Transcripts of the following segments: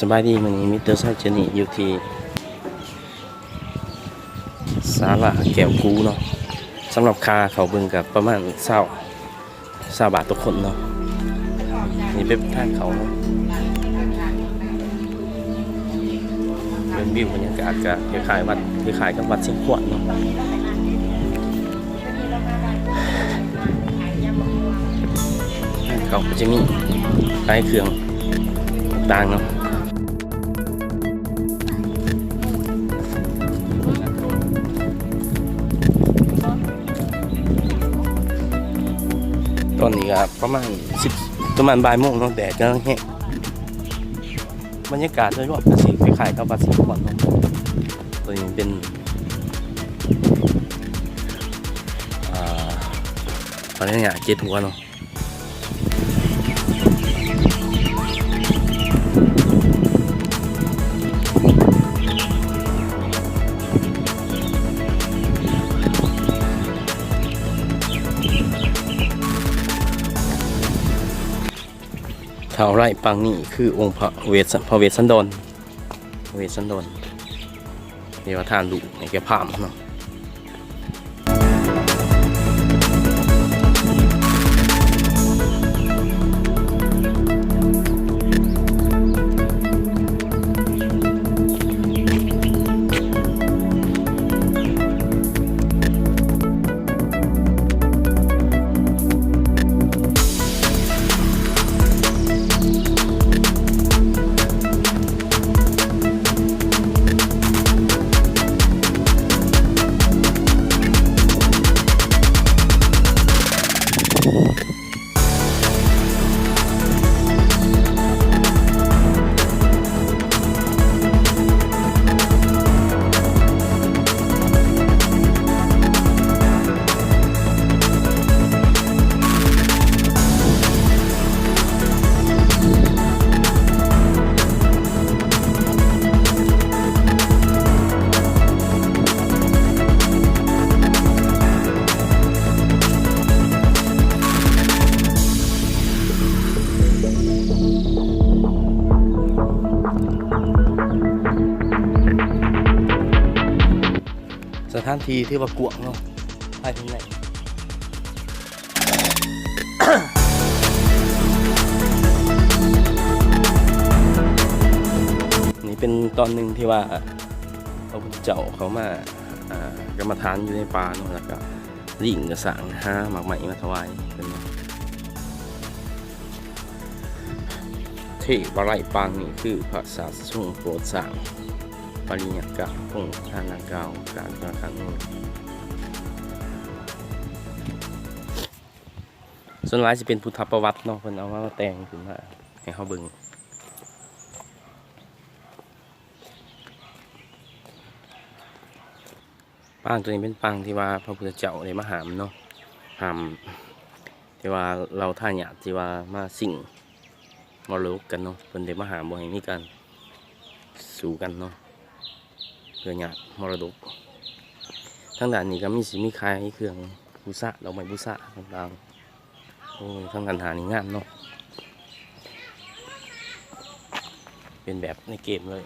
สบายดีมันมิเตอร์ไซเจนี่อยู่ที่ศาลาแก้วคูเนาะสำหรับค่าเขาเบิ่งกับประมาณ20 บาทต่อคนเนาะนี่เป็นทางเขาเนาะเป็นวิวบรรยากาศกับคล้ายๆวัดคล้ายๆกับวัดเชียงขวัญเนาะเขาก็จะมีขายเครื่องต่างเนาะตอนนี้ก็ประมาณบ่ายโมงเนาะแดดกำลังแห้งบรรยากาศโดยรอบก็สิคล้ายๆกับวัดเชียงขวัญเนาะตัวนี้เป็นอะไรเนี่ยเจ็ดหัวเนาะเท่าไรปังนี่คือองค์พระเวสสันดรเดี๋ยวทานดูในแกพามเนาะสถานที่ที่ว่ากวางเนาะไปที่ไหน นี่เป็นตอนหนึ่งที่ว่าพระพุทธเจ้าเขามากรรมฐานอยู่ในป่าเนาะแล้วก็ลิ่งกระสังหาหมากไหมมาถวายเป็นเทวไลปังนี่คือพระศาสดาโปรดสั่งปริญญากะพงทานากาวการกระขันส่วนหลายจะเป็นพุทธประวัติเนาะเพิ่นเอามาแต่งขึ้นมาให้เขาเบิ่งปางตัวนี้เป็นปางที่ว่าพระพุทธเจ้าได้มาหามเนาะหามที่ว่าเราท่าหยาดที่ว่ามาสิ่งมรดกกันเนาะเพิ่นได้มาหามบ่ให้มีการสู้กันเนาะเพื่อหยาดมรดกทั้งด้านนี้ก็มีคล้ายเครื่องบูชาดอกไม้บูชาต่างๆโอ้ทั้งด้านหานี่งามเนาะเป็นแบบในเกมเลย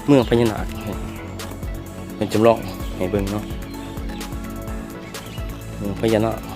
เมืองพญานาคเป็นจำลองให้เบิ่งเนาะเมืองพญานาค